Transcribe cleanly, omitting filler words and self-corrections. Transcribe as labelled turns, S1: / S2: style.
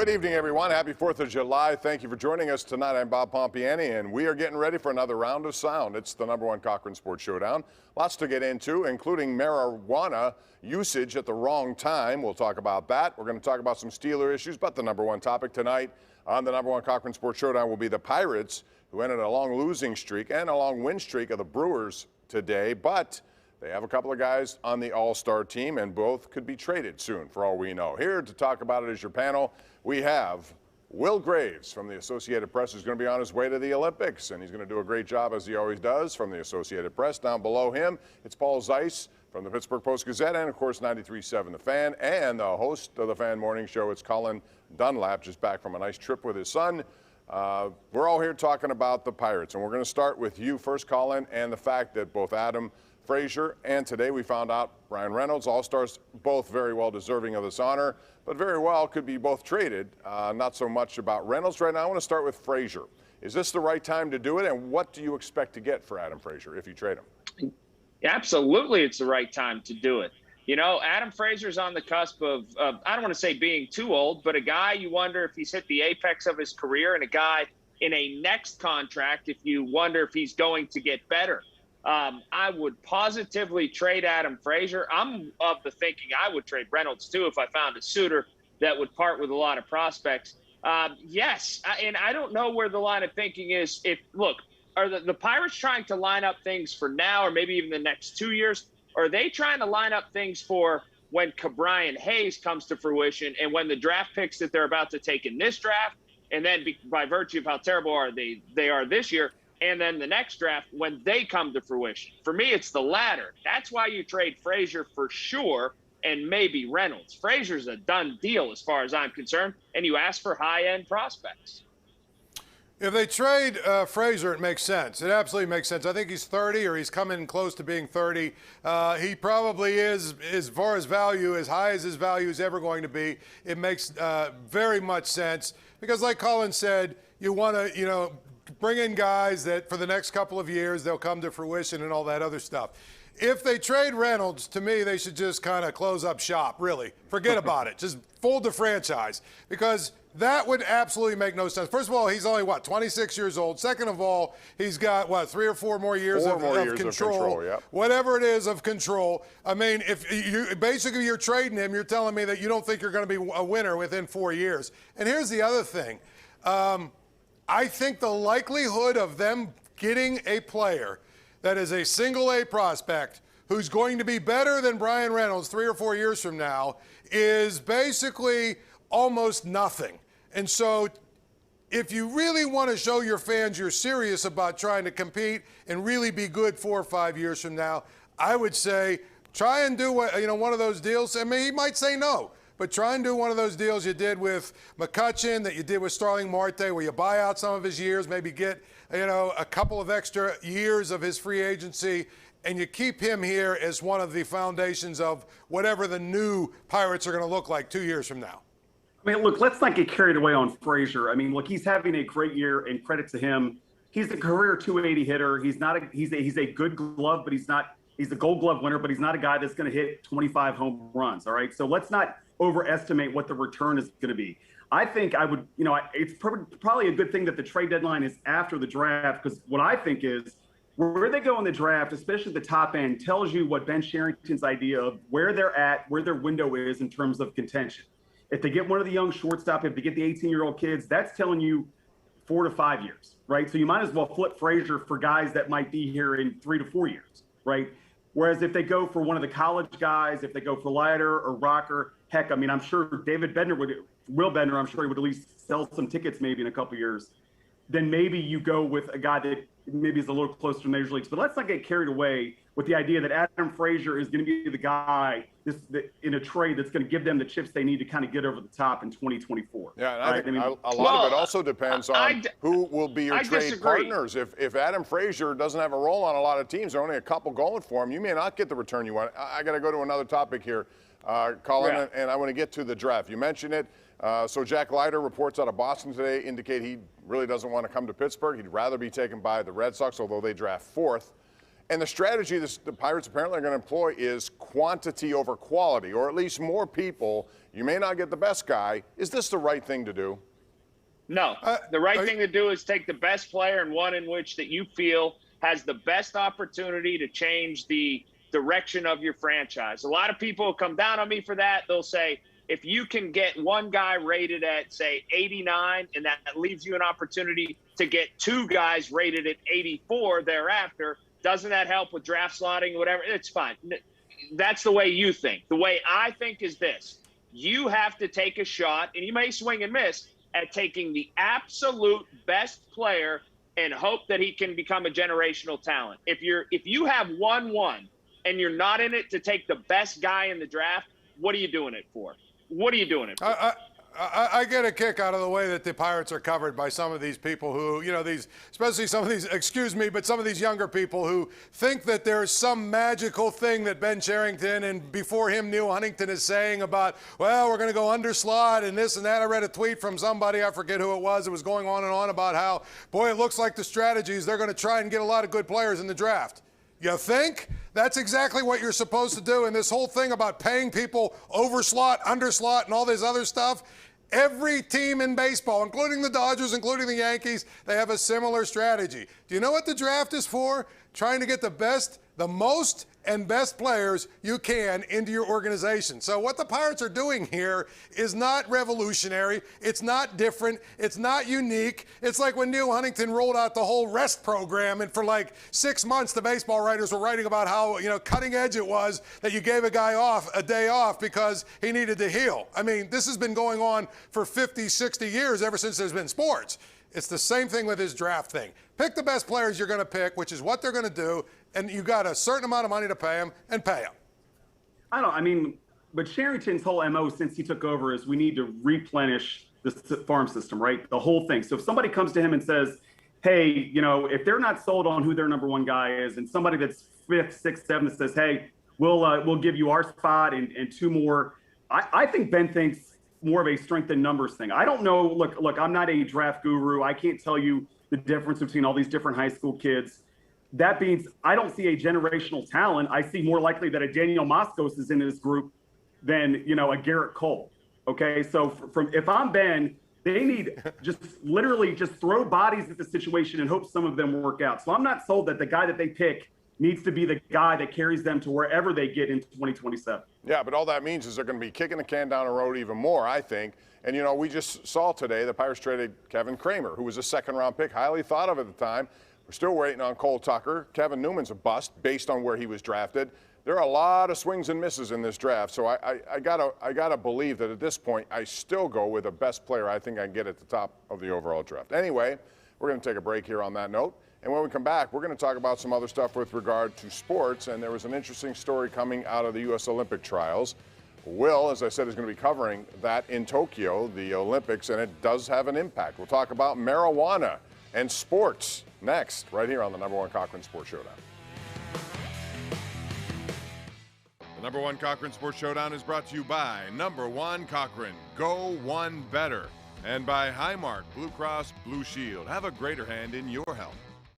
S1: Good evening, everyone. Happy 4th of July. Thank you for joining us tonight. I'm Bob Pompeani, and we are getting ready for another round of sound. It's the #1 Cochran Sports Showdown. Lots to get into, including marijuana usage at the wrong time. We'll talk about that. We're going to talk about some Steeler issues, but the #1 topic tonight on the #1 Cochran Sports Showdown will be the Pirates, who ended a long losing streak and a long win streak of the Brewers today, but they have a couple of guys on the All-Star team, and both could be traded soon, for all we know. Here to talk about it is your panel. We have Will Graves from the Associated Press, who's going to be on his way to the Olympics, and he's going to do a great job, as he always does, from the Associated Press. Down below him, it's Paul Zeise from the Pittsburgh Post-Gazette, and, of course, 93.7 The Fan. And the host of the Fan Morning Show, it's Colin Dunlap, just back from a nice trip with his son. We're all here talking about the Pirates, and we're going to start with you first, Colin, and the fact that both Adam Frazier, and today we found out Ryan Reynolds, All-Stars, both very well deserving of this honor, but very well could be both traded. Not so much about Reynolds right now. I want to start with Frazier. Is this the right time to do it, and what do you expect to get for Adam Frazier if you trade him?
S2: Absolutely, it's the right time to do it. You know, Adam Frazier's on the cusp of I don't want to say being too old, but a guy you wonder if he's hit the apex of his career, and a guy in a next contract if you wonder if he's going to get better. I would positively trade Adam Frazier. I'm of the thinking I would trade Reynolds, too, if I found a suitor that would part with a lot of prospects. Yes, and I don't know where the line of thinking is. Look, are the Pirates trying to line up things for now or maybe even the next 2 years? Or are they trying to line up things for when Brian Hayes comes to fruition and when the draft picks that they're about to take in this draft, and then by virtue of how terrible they are this year, and then the next draft when they come to fruition? For me, it's the latter. That's why you trade Frazier for sure, and maybe Reynolds. Frazier's a done deal as far as I'm concerned, and you ask for high-end prospects.
S3: If they trade Frazier, it makes sense. It absolutely makes sense. I think he's 30, or he's coming close to being 30. He probably is, as far as value, as high as his value is ever going to be. It makes very much sense because, like Colin said, you want to, bring in guys that for the next couple of years they'll come to fruition and all that other stuff. If they trade Reynolds, to me, they should just kind of close up shop, really. Forget about it. Just fold the franchise, because that would absolutely make no sense. First of all, he's only, 26 years old. Second of all, he's got, 3 or 4 more years of control. Yep. Whatever it is of control. I mean, if you're trading him, you're telling me that you don't think you're going to be a winner within 4 years. And here's the other thing. I think the likelihood of them getting a player that is a single-A prospect who's going to be better than Brian Reynolds 3 or 4 years from now is basically almost nothing. And so if you really want to show your fans you're serious about trying to compete and really be good 4 or 5 years from now, I would say try and do one of those deals. I mean, he might say no. But try and do one of those deals you did with McCutchen, that you did with Starling Marte, where you buy out some of his years, maybe get, a couple of extra years of his free agency, and you keep him here as one of the foundations of whatever the new Pirates are going to look like 2 years from now.
S4: I mean, look, let's not get carried away on Frazier. I mean, look, he's having a great year, and credit to him. He's a career 280 hitter. He's a good glove, but he's a Gold Glove winner, but he's not a guy that's going to hit 25 home runs. All right, so let's not overestimate what the return is going to be. I think I would, it's probably a good thing that the trade deadline is after the draft, because what I think is where they go in the draft, especially the top end, tells you what Ben Sherrington's idea of where they're at, where their window is in terms of contention. If they get one of the young shortstop, if they get the 18-year-old kids, that's telling you 4 to 5 years, right? So you might as well flip Frazier for guys that might be here in 3 to 4 years, right? Whereas if they go for one of the college guys, if they go for Leiter or Rocker, heck, I mean, I'm sure David Bednar Will Bednar, I'm sure he would at least sell some tickets maybe in a couple years. Then maybe you go with a guy that maybe is a little closer to major leagues. But let's not get carried away with the idea that Adam Frazier is going to be the guy in a trade that's going to give them the chips they need to kind of get over the top in 2024.
S1: Yeah, and I think a lot of it also depends on who will be your trade partners. If Adam Frazier doesn't have a role on a lot of teams, there are only a couple going for him, you may not get the return you want. I got to go to another topic here, Colin, and I want to get to the draft. You mentioned it. So Jack Leiter, reports out of Boston today indicate he really doesn't want to come to Pittsburgh. He'd rather be taken by the Red Sox, although they draft 4th. And the strategy the Pirates apparently are going to employ is quantity over quality, or at least more people. You may not get the best guy. Is this the right thing to do?
S2: No. The right thing to do is take the best player and one in which that you feel has the best opportunity to change the direction of your franchise. A lot of people will come down on me for that. They'll say, if you can get one guy rated at, say, 89, and that leaves you an opportunity to get two guys rated at 84 thereafter, doesn't that help with draft slotting, whatever? It's fine. That's the way you think. The way I think is this. You have to take a shot, and you may swing and miss, at taking the absolute best player and hope that he can become a generational talent. If you have 1-1 and you're not in it to take the best guy in the draft, what are you doing it for? What are you doing it for?
S3: I get a kick out of the way that the Pirates are covered by some of these people who, especially some of these, but some of these younger people who think that there's some magical thing that Ben Cherington and before him Neil Huntington is saying about, well, we're going to go under slot and this and that. I read a tweet from somebody, I forget who it was going on and on about how, boy, it looks like the strategies, they're going to try and get a lot of good players in the draft. You think? That's exactly what you're supposed to do. And this whole thing about paying people over slot, under slot, and all this other stuff, every team in baseball, including the Dodgers, including the Yankees, they have a similar strategy. Do you know what the draft is for? Trying to get the best, the most and best players you can into your organization. So what the Pirates are doing here is not revolutionary. It's not different. It's not unique. It's like when Neil Huntington rolled out the whole rest program, and for like 6 months the baseball writers were writing about how cutting edge it was that you gave a guy a day off because he needed to heal. I mean, this has been going on for 50, 60 years ever since there's been sports. It's the same thing with his draft thing. Pick the best players you're going to pick, which is what they're going to do, and you got a certain amount of money to pay them, and pay them.
S4: But Sherrington's whole MO since he took over is we need to replenish the farm system, right? The whole thing. So if somebody comes to him and says, hey, if they're not sold on who their number one guy is, and somebody that's 5th, 6th, 7th says, hey, we'll give you our spot and two more, I think Ben thinks more of a strength in numbers thing. I don't know. Look, I'm not a draft guru. I can't tell you the difference between all these different high school kids. That means I don't see a generational talent. I see more likely that a Daniel Moscos is in this group than, a Garrett Cole. Okay, so if I'm Ben, they need literally throw bodies at the situation and hope some of them work out. So I'm not sold that the guy that they pick needs to be the guy that carries them to wherever they get into 2027.
S1: Yeah, but all that means is they're going to be kicking the can down the road even more, I think. And, we just saw today the Pirates traded Kevin Kramer, who was a 2nd-round pick, highly thought of at the time. We're still waiting on Cole Tucker. Kevin Newman's a bust based on where he was drafted. There are a lot of swings and misses in this draft, so I gotta believe that at this point I still go with the best player I think I can get at the top of the overall draft. Anyway, we're going to take a break here on that note. And when we come back, we're going to talk about some other stuff with regard to sports. And there was an interesting story coming out of the U.S. Olympic trials. Will, as I said, is going to be covering that in Tokyo, the Olympics, and it does have an impact. We'll talk about marijuana and sports next, right here on the #1 Cochran Sports Showdown. The #1 Cochran Sports Showdown is brought to you by #1 Cochran, Go One Better, and by Highmark Blue Cross Blue Shield. Have a greater hand in your health.